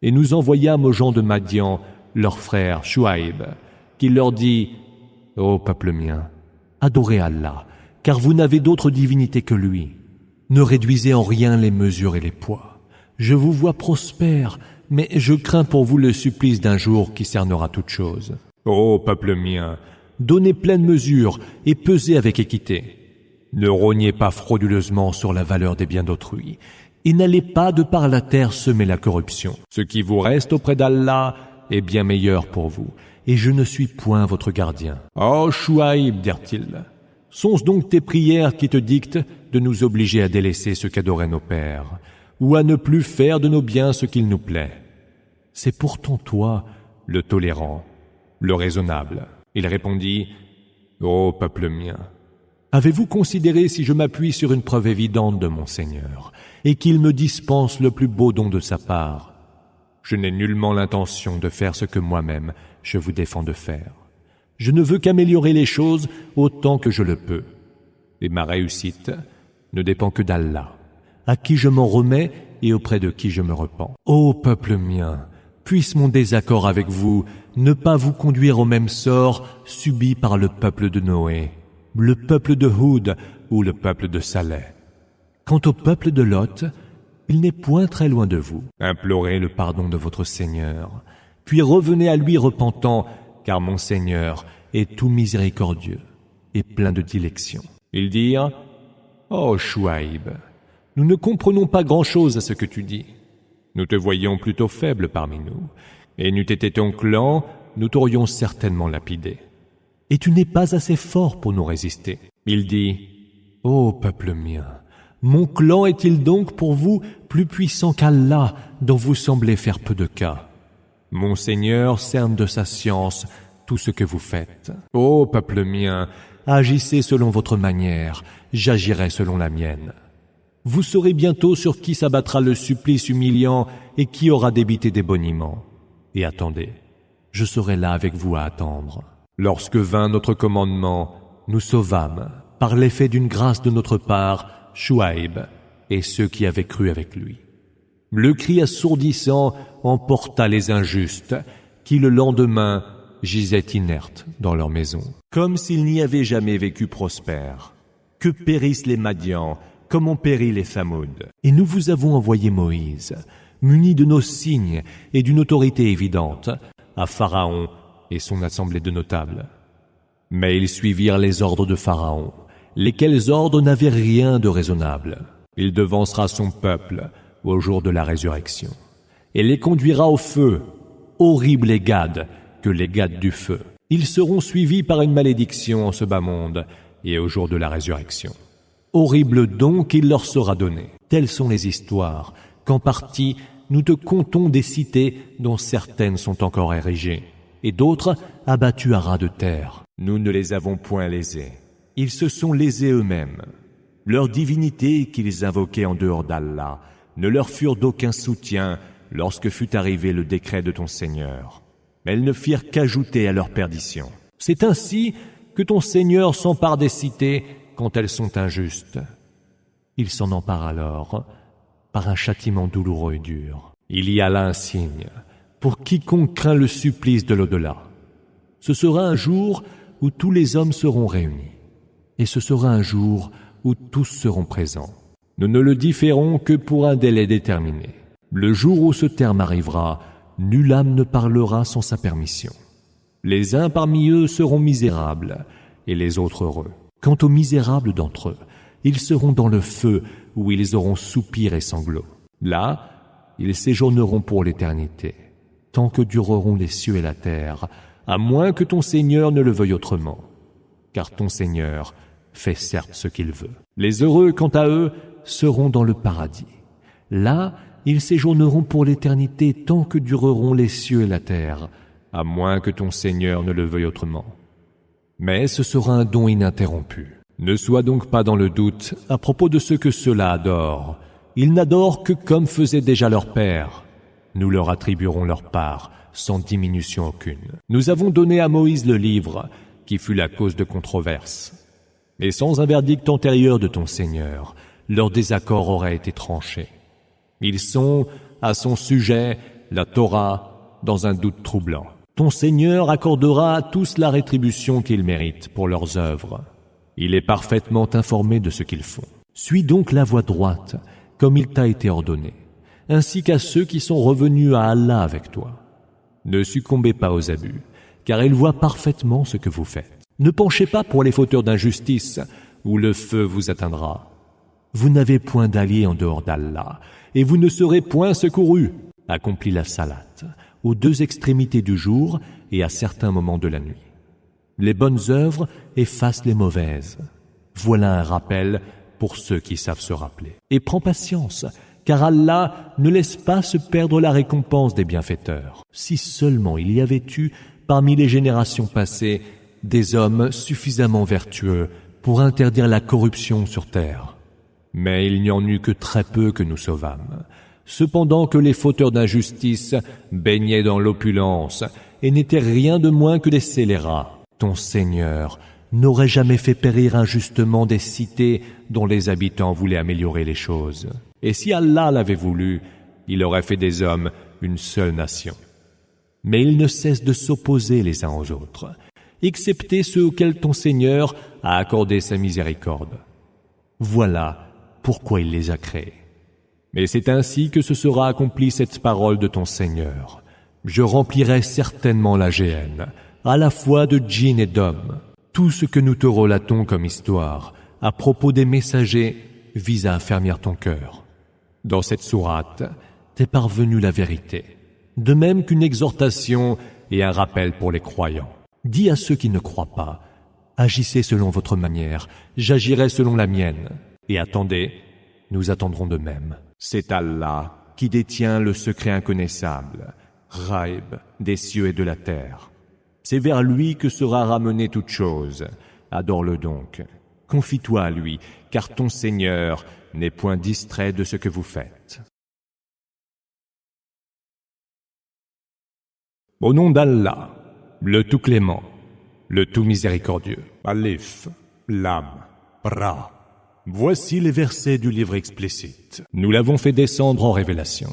Et nous envoyâmes aux gens de Madian leur frère Chouaïb, qui leur dit « Ô peuple mien, adorez Allah, car vous n'avez d'autre divinité que lui. Ne réduisez en rien les mesures et les poids. Je vous vois prospère, mais je crains pour vous le supplice d'un jour qui cernera toute chose. Ô peuple mien, donnez pleine mesure et pesez avec équité. Ne rognez pas frauduleusement sur la valeur des biens d'autrui, et n'allez pas de par la terre semer la corruption. Ce qui vous reste auprès d'Allah est bien meilleur pour vous, et je ne suis point votre gardien. Oh Chouaïb, dirent-ils, sont-ce donc tes prières qui te dictent de nous obliger à délaisser ce qu'adoraient nos pères, ou à ne plus faire de nos biens ce qu'il nous plaît? C'est pourtant toi, le tolérant, le raisonnable. Il répondit, ô peuple mien, avez-vous considéré si je m'appuie sur une preuve évidente de mon Seigneur, et qu'il me dispense le plus beau don de sa part? Je n'ai nullement l'intention de faire ce que moi-même je vous défends de faire. Je ne veux qu'améliorer les choses autant que je le peux. Et ma réussite ne dépend que d'Allah, à qui je m'en remets et auprès de qui je me repens. Ô peuple mien, puisse mon désaccord avec vous ne pas vous conduire au même sort subi par le peuple de Noé, le peuple de Houd ou le peuple de Saleh. Quant au peuple de Lot, il n'est point très loin de vous. Implorez le pardon de votre Seigneur, puis revenez à lui repentant, car mon Seigneur est tout miséricordieux et plein de dilection. Ils dirent, ô Chouaïb, nous ne comprenons pas grand-chose à ce que tu dis. Nous te voyons plutôt faible parmi nous, et n'eût été ton clan, nous t'aurions certainement lapidé. Et tu n'es pas assez fort pour nous résister. Il dit, ô peuple mien, mon clan est-il donc pour vous plus puissant qu'Allah, dont vous semblez faire peu de cas? Mon Seigneur cerne de sa science tout ce que vous faites. Ô peuple mien, agissez selon votre manière, j'agirai selon la mienne. Vous saurez bientôt sur qui s'abattra le supplice humiliant et qui aura débité des boniments. Et attendez, je serai là avec vous à attendre. Lorsque vint notre commandement, nous sauvâmes, par l'effet d'une grâce de notre part, Chouaïb et ceux qui avaient cru avec lui. Le cri assourdissant emporta les injustes, qui le lendemain gisaient inertes dans leur maison, comme s'ils n'y avaient jamais vécu prospères. Que périssent les Madians, comme ont péri les Thamoud. Et nous vous avons envoyé Moïse, muni de nos signes et d'une autorité évidente, à Pharaon et son assemblée de notables. Mais ils suivirent les ordres de Pharaon, lesquels ordres n'avaient rien de raisonnable. Il devancera son peuple au jour de la résurrection, et les conduira au feu, horribles les Gades que les Gades du feu. Ils seront suivis par une malédiction en ce bas monde et au jour de la résurrection. Horrible don qu'il leur sera donné. Telles sont les histoires qu'en partie nous te contons des cités dont certaines sont encore érigées, et d'autres abattues à ras de terre. Nous ne les avons point lésés. Ils se sont lésés eux-mêmes. Leurs divinités qu'ils invoquaient en dehors d'Allah ne leur furent d'aucun soutien lorsque fut arrivé le décret de ton Seigneur. Mais elles ne firent qu'ajouter à leur perdition. C'est ainsi que ton Seigneur s'empare des cités quand elles sont injustes. Il s'en empare alors par un châtiment douloureux et dur. Il y a là un signe pour quiconque craint le supplice de l'au-delà. Ce sera un jour où tous les hommes seront réunis, et ce sera un jour où tous seront présents. Nous ne le différons que pour un délai déterminé. Le jour où ce terme arrivera, nulle âme ne parlera sans sa permission. Les uns parmi eux seront misérables, et les autres heureux. Quant aux misérables d'entre eux, ils seront dans le feu où ils auront soupirs et sanglots. Là, ils séjourneront pour l'éternité, tant que dureront les cieux et la terre, à moins que ton Seigneur ne le veuille autrement. Car ton Seigneur fait certes ce qu'il veut. Les heureux, quant à eux, seront dans le paradis. Là, ils séjourneront pour l'éternité tant que dureront les cieux et la terre, à moins que ton Seigneur ne le veuille autrement. Mais ce sera un don ininterrompu. Ne sois donc pas dans le doute à propos de ce que ceux-là adorent. Ils n'adorent que comme faisaient déjà leurs pères. Nous leur attribuerons leur part, sans diminution aucune. Nous avons donné à Moïse le livre, qui fut la cause de controverse. Et sans un verdict antérieur de ton Seigneur, leur désaccord aurait été tranché. Ils sont, à son sujet, la Torah, dans un doute troublant. Ton Seigneur accordera à tous la rétribution qu'ils méritent pour leurs œuvres. Il est parfaitement informé de ce qu'ils font. Suis donc la voie droite, comme il t'a été ordonné, ainsi qu'à ceux qui sont revenus à Allah avec toi. Ne succombez pas aux abus, car il voit parfaitement ce que vous faites. Ne penchez pas pour les fauteurs d'injustice, ou le feu vous atteindra. Vous n'avez point d'allié en dehors d'Allah, et vous ne serez point secourus. Accomplis la salate, aux deux extrémités du jour et à certains moments de la nuit. Les bonnes œuvres effacent les mauvaises. Voilà un rappel pour ceux qui savent se rappeler. Et prends patience, car Allah ne laisse pas se perdre la récompense des bienfaiteurs. Si seulement il y avait eu, parmi les générations passées, des hommes suffisamment vertueux pour interdire la corruption sur terre. Mais il n'y en eut que très peu que nous sauvâmes. Cependant que les fauteurs d'injustice baignaient dans l'opulence et n'étaient rien de moins que des scélérats. Ton Seigneur n'aurait jamais fait périr injustement des cités dont les habitants voulaient améliorer les choses. Et si Allah l'avait voulu, il aurait fait des hommes une seule nation. Mais ils ne cessent de s'opposer les uns aux autres, excepté ceux auxquels ton Seigneur a accordé sa miséricorde. Voilà pourquoi il les a créés. Mais c'est ainsi que se sera accomplie cette parole de ton Seigneur. Je remplirai certainement la géhenne, à la fois de djinns et d'hommes. Tout ce que nous te relatons comme histoire, à propos des messagers, vise à affermir ton cœur. Dans cette sourate, t'est parvenue la vérité, de même qu'une exhortation et un rappel pour les croyants. Dis à ceux qui ne croient pas, agissez selon votre manière, j'agirai selon la mienne. Et attendez, nous attendrons de même. C'est Allah qui détient le secret inconnaissable, Ghaib, des cieux et de la terre. C'est vers lui que sera ramenée toute chose. Adore-le donc. Confie-toi à lui, car ton Seigneur n'est point distrait de ce que vous faites. Au nom d'Allah, le tout clément, le tout miséricordieux. Alif, Lam, Ra. Voici les versets du livre explicite. Nous l'avons fait descendre en révélation,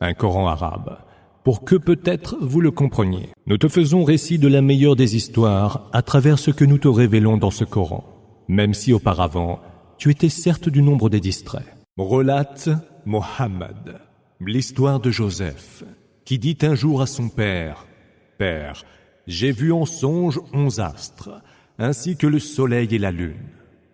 un Coran arabe, pour que peut-être vous le compreniez. Nous te faisons récit de la meilleure des histoires à travers ce que nous te révélons dans ce Coran, même si auparavant, tu étais certes du nombre des distraits. Relate Mohammed, l'histoire de Joseph, qui dit un jour à son père, « Père, j'ai vu en songe 11 astres, ainsi que le soleil et la lune.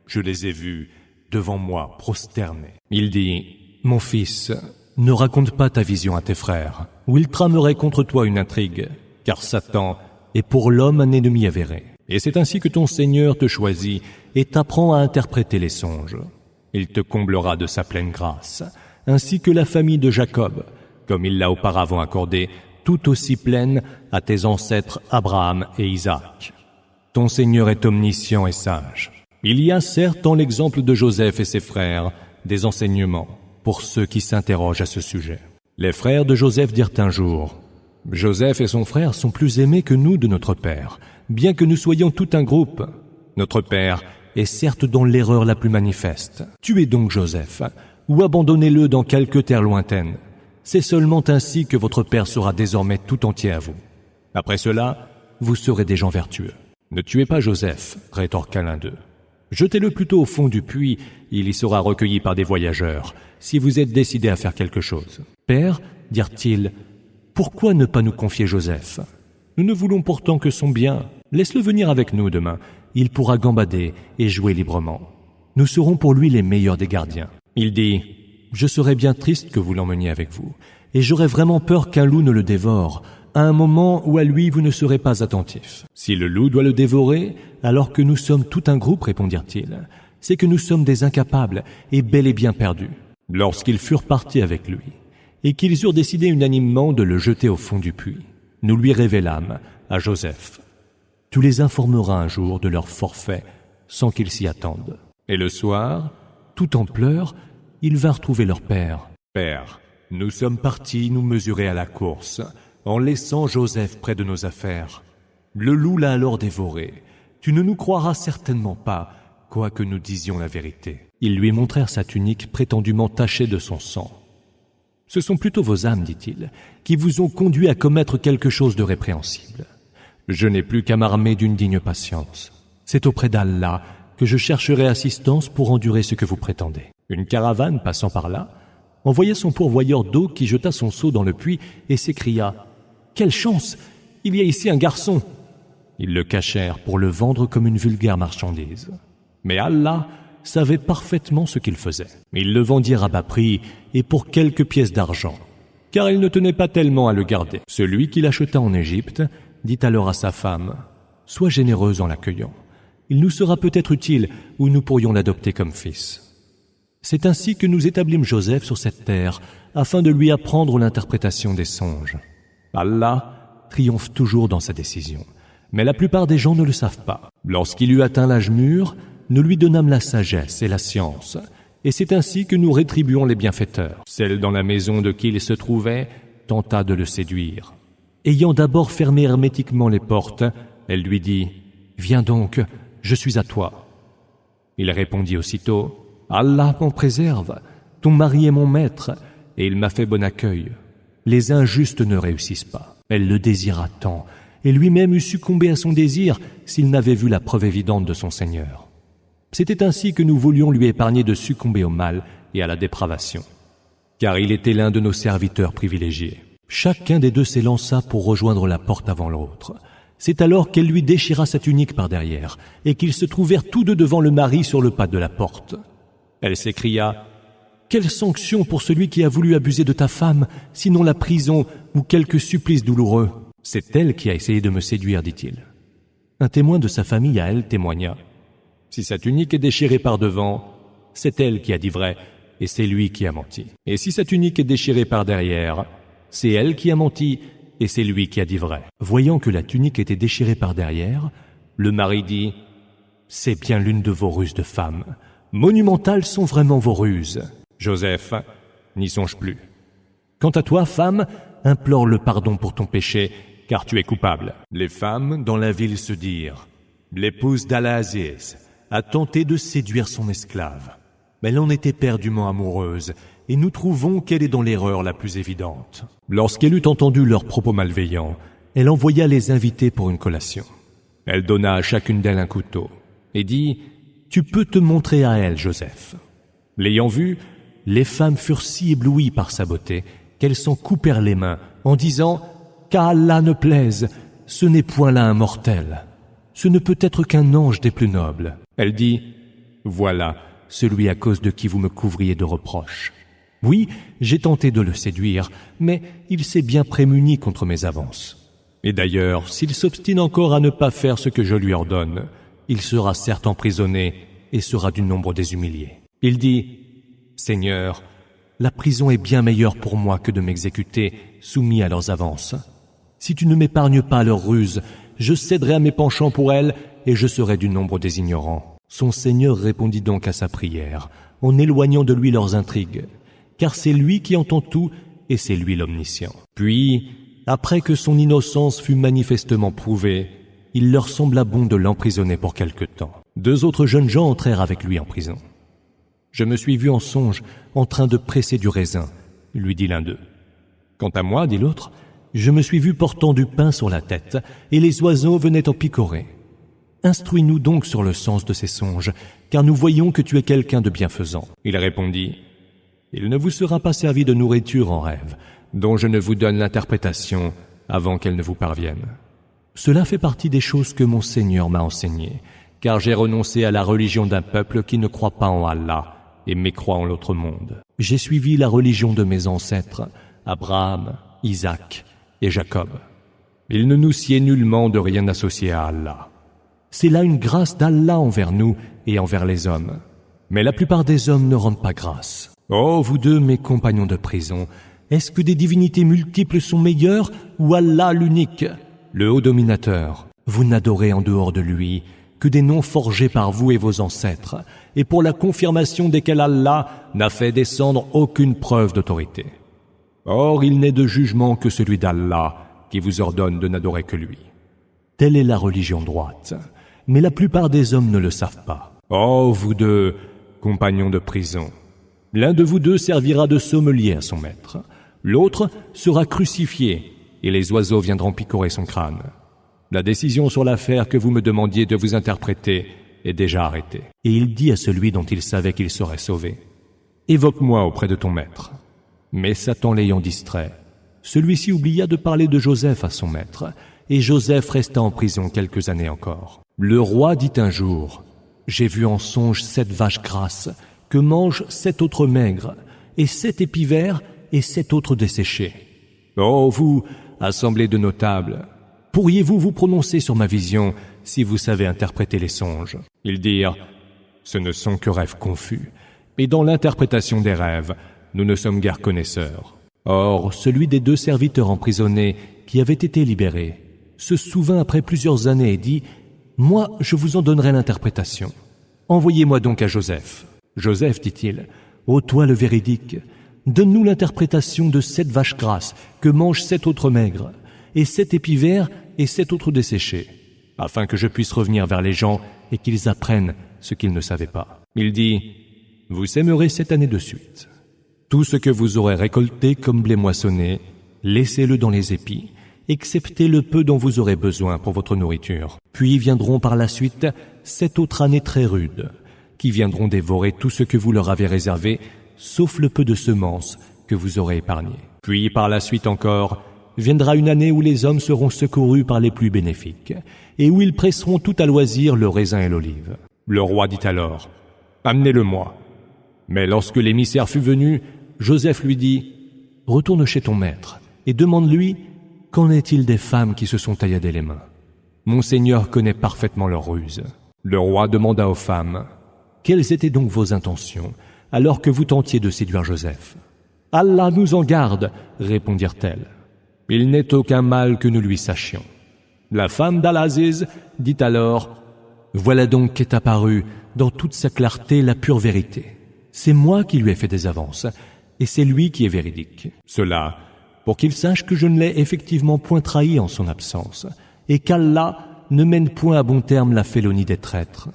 Je les ai vus devant moi prosternés. » Il dit, « Mon fils, ne raconte pas ta vision à tes frères, ou ils trameraient contre toi une intrigue, car Satan est pour l'homme un ennemi avéré. Et c'est ainsi que ton Seigneur te choisit et t'apprend à interpréter les songes. Il te comblera de sa pleine grâce, ainsi que la famille de Jacob, comme il l'a auparavant accordé, tout aussi pleine à tes ancêtres Abraham et Isaac. Ton Seigneur est omniscient et sage. Il y a certes dans l'exemple de Joseph et ses frères des enseignements pour ceux qui s'interrogent à ce sujet. Les frères de Joseph dirent un jour, « Joseph et son frère sont plus aimés que nous de notre père, bien que nous soyons tout un groupe. Notre père est certes dans l'erreur la plus manifeste. Tuez donc Joseph, ou abandonnez-le dans quelque terre lointaine. C'est seulement ainsi que votre père sera désormais tout entier à vous. Après cela, vous serez des gens vertueux. Ne tuez pas Joseph, rétorqua l'un d'eux. Jetez-le plutôt au fond du puits, il y sera recueilli par des voyageurs, si vous êtes décidé à faire quelque chose. Père, dirent-ils, pourquoi ne pas nous confier Joseph? Nous ne voulons pourtant que son bien. Laisse-le venir avec nous demain. Il pourra gambader et jouer librement. Nous serons pour lui les meilleurs des gardiens. Il dit, je serais bien triste que vous l'emmeniez avec vous, et j'aurais vraiment peur qu'un loup ne le dévore, à un moment où à lui vous ne serez pas attentif. Si le loup doit le dévorer, alors que nous sommes tout un groupe, répondirent-ils, c'est que nous sommes des incapables et bel et bien perdus. Lorsqu'ils furent partis avec lui, et qu'ils eurent décidé unanimement de le jeter au fond du puits, nous lui révélâmes à Joseph. Tu les informeras un jour de leur forfait sans qu'ils s'y attendent. Et le soir, tout en pleurs, ils vinrent trouver leur père. Père, nous sommes partis nous mesurer à la course, en laissant Joseph près de nos affaires. Le loup l'a alors dévoré. Tu ne nous croiras certainement pas, quoique nous disions la vérité. Ils lui montrèrent sa tunique prétendument tachée de son sang. Ce sont plutôt vos âmes, dit-il, qui vous ont conduit à commettre quelque chose de répréhensible. Je n'ai plus qu'à m'armer d'une digne patience. C'est auprès d'Allah que je chercherai assistance pour endurer ce que vous prétendez. » Une caravane passant par là envoya son pourvoyeur d'eau qui jeta son seau dans le puits et s'écria « Quelle chance! Il y a ici un garçon !» Ils le cachèrent pour le vendre comme une vulgaire marchandise. Mais Allah savait parfaitement ce qu'il faisait. Ils le vendirent à bas prix et pour quelques pièces d'argent, car il ne tenait pas tellement à le garder. Celui qui l'acheta en Égypte dit alors à sa femme « Sois généreuse en l'accueillant. Il nous sera peut-être utile ou nous pourrions l'adopter comme fils. » C'est ainsi que nous établîmes Joseph sur cette terre, afin de lui apprendre l'interprétation des songes. Allah triomphe toujours dans sa décision, mais la plupart des gens ne le savent pas. Lorsqu'il eut atteint l'âge mûr, nous lui donnâmes la sagesse et la science, et c'est ainsi que nous rétribuons les bienfaiteurs. Celle dans la maison de qui il se trouvait tenta de le séduire. Ayant d'abord fermé hermétiquement les portes, elle lui dit « Viens donc, je suis à toi. » Il répondit aussitôt « Allah m'en préserve, ton mari est mon maître, et il m'a fait bon accueil. » Les injustes ne réussissent pas. Elle le désira tant, et lui-même eût succombé à son désir s'il n'avait vu la preuve évidente de son Seigneur. C'était ainsi que nous voulions lui épargner de succomber au mal et à la dépravation, car il était l'un de nos serviteurs privilégiés. Chacun des deux s'élança pour rejoindre la porte avant l'autre. C'est alors qu'elle lui déchira sa tunique par derrière, et qu'ils se trouvèrent tous deux devant le mari sur le pas de la porte. Elle s'écria « Quelle sanction pour celui qui a voulu abuser de ta femme, sinon la prison ou quelque supplice douloureux ?» « C'est elle qui a essayé de me séduire, dit-il. » Un témoin de sa famille à elle témoigna « Si sa tunique est déchirée par devant, c'est elle qui a dit vrai, et c'est lui qui a menti. Et si sa tunique est déchirée par derrière, c'est elle qui a menti, et c'est lui qui a dit vrai. » Voyant que la tunique était déchirée par derrière, le mari dit « C'est bien l'une de vos ruses de femme. Monumentales sont vraiment vos ruses. » Joseph n'y songe plus. « Quant à toi, femme, implore le pardon pour ton péché, car tu es coupable. » Les femmes dans la ville se dirent « L'épouse d'Al-Aziz a tenté de séduire son esclave. Mais elle en était éperdument amoureuse, et nous trouvons qu'elle est dans l'erreur la plus évidente. » Lorsqu'elle eut entendu leurs propos malveillants, elle envoya les inviter pour une collation. Elle donna à chacune d'elles un couteau, et dit « Tu peux te montrer à elle, Joseph. » L'ayant vu, les femmes furent si éblouies par sa beauté qu'elles s'en coupèrent les mains en disant « Qu'à Allah ne plaise, ce n'est point là un mortel. Ce ne peut être qu'un ange des plus nobles. » Elle dit « Voilà celui à cause de qui vous me couvriez de reproches. Oui, j'ai tenté de le séduire, mais il s'est bien prémuni contre mes avances. Et d'ailleurs, s'il s'obstine encore à ne pas faire ce que je lui ordonne, il sera certes emprisonné et sera du nombre des humiliés. » Il dit « Seigneur, la prison est bien meilleure pour moi que de m'exécuter, soumis à leurs avances. Si tu ne m'épargnes pas leurs ruses, je céderai à mes penchants pour elles et je serai du nombre des ignorants. » Son Seigneur répondit donc à sa prière, en éloignant de lui leurs intrigues, car c'est lui qui entend tout et c'est lui l'omniscient. Puis, après que son innocence fut manifestement prouvée, il leur sembla bon de l'emprisonner pour quelque temps. 2 autres jeunes gens entrèrent avec lui en prison. « Je me suis vu en songe en train de presser du raisin, » lui dit l'un d'eux. « Quant à moi, dit l'autre, je me suis vu portant du pain sur la tête, et les oiseaux venaient en picorer. Instruis-nous donc sur le sens de ces songes, car nous voyons que tu es quelqu'un de bienfaisant. » Il répondit, « Il ne vous sera pas servi de nourriture en rêve, dont je ne vous donne l'interprétation avant qu'elle ne vous parvienne. Cela fait partie des choses que mon Seigneur m'a enseignées, car j'ai renoncé à la religion d'un peuple qui ne croit pas en Allah et mécroit en l'autre monde. J'ai suivi la religion de mes ancêtres, Abraham, Isaac et Jacob. Il ne nous sied nullement de rien associer à Allah. C'est là une grâce d'Allah envers nous et envers les hommes. Mais la plupart des hommes ne rendent pas grâce. Oh, vous deux, mes compagnons de prison, est-ce que des divinités multiples sont meilleures ou Allah l'unique, le haut dominateur? Vous n'adorez en dehors de lui que des noms forgés par vous et vos ancêtres, et pour la confirmation desquels Allah n'a fait descendre aucune preuve d'autorité. Or, il n'est de jugement que celui d'Allah qui vous ordonne de n'adorer que lui. Telle est la religion droite, mais la plupart des hommes ne le savent pas. Oh, vous deux, compagnons de prison, l'un de vous deux servira de sommelier à son maître. L'autre sera crucifié et les oiseaux viendront picorer son crâne. La décision sur l'affaire que vous me demandiez de vous interpréter est déjà arrêtée. » Et il dit à celui dont il savait qu'il serait sauvé, « Évoque-moi auprès de ton maître. » Mais Satan l'ayant distrait, celui-ci oublia de parler de Joseph à son maître, et Joseph resta en prison quelques années encore. Le roi dit un jour, « J'ai vu en songe 7 vaches grasses que mangent 7 autres maigres, et 7 épis verts et 7 autres desséchés. Oh, vous, assemblée de notables, pourriez-vous vous prononcer sur ma vision si vous savez interpréter les songes ?» Ils dirent, « Ce ne sont que rêves confus, et dans l'interprétation des rêves, nous ne sommes guère connaisseurs. » Or, celui des 2 serviteurs emprisonnés qui avait été libéré se souvint après plusieurs années et dit, « Moi, je vous en donnerai l'interprétation. Envoyez-moi donc à Joseph. » Joseph, dit-il, « Ô toi le véridique, donne-nous l'interprétation de 7 vaches grasses que mangent 7 autres maigres, et 7 épis verts et 7 autres desséchés, afin que je puisse revenir vers les gens et qu'ils apprennent ce qu'ils ne savaient pas. » Il dit, « Vous sèmerez 7 années de suite. Tout ce que vous aurez récolté comme blé moissonné, laissez-le dans les épis, excepté le peu dont vous aurez besoin pour votre nourriture. Puis viendront par la suite 7 autres années très rudes, qui viendront dévorer tout ce que vous leur avez réservé, sauf le peu de semences que vous aurez épargné. Puis par la suite encore, viendra une année où les hommes seront secourus par les pluies bénéfiques, et où ils presseront tout à loisir le raisin et l'olive. » Le roi dit alors, « Amenez-le-moi. » Mais lorsque l'émissaire fut venu, Joseph lui dit, « Retourne chez ton maître et demande-lui, qu'en est-il des femmes qui se sont tailladées les mains? Mon seigneur connaît parfaitement leurs ruses. » Le roi demanda aux femmes, « Quelles étaient donc vos intentions alors que vous tentiez de séduire Joseph? »« Allah nous en garde, répondirent-elles. Il n'est aucun mal que nous lui sachions. » La femme d'Al-Aziz dit alors, « Voilà donc qu'est apparue dans toute sa clarté la pure vérité. C'est moi qui lui ai fait des avances, et c'est lui qui est véridique. Cela, pour qu'il sache que je ne l'ai effectivement point trahi en son absence, et qu'Allah ne mène point à bon terme la félonie des traîtres. »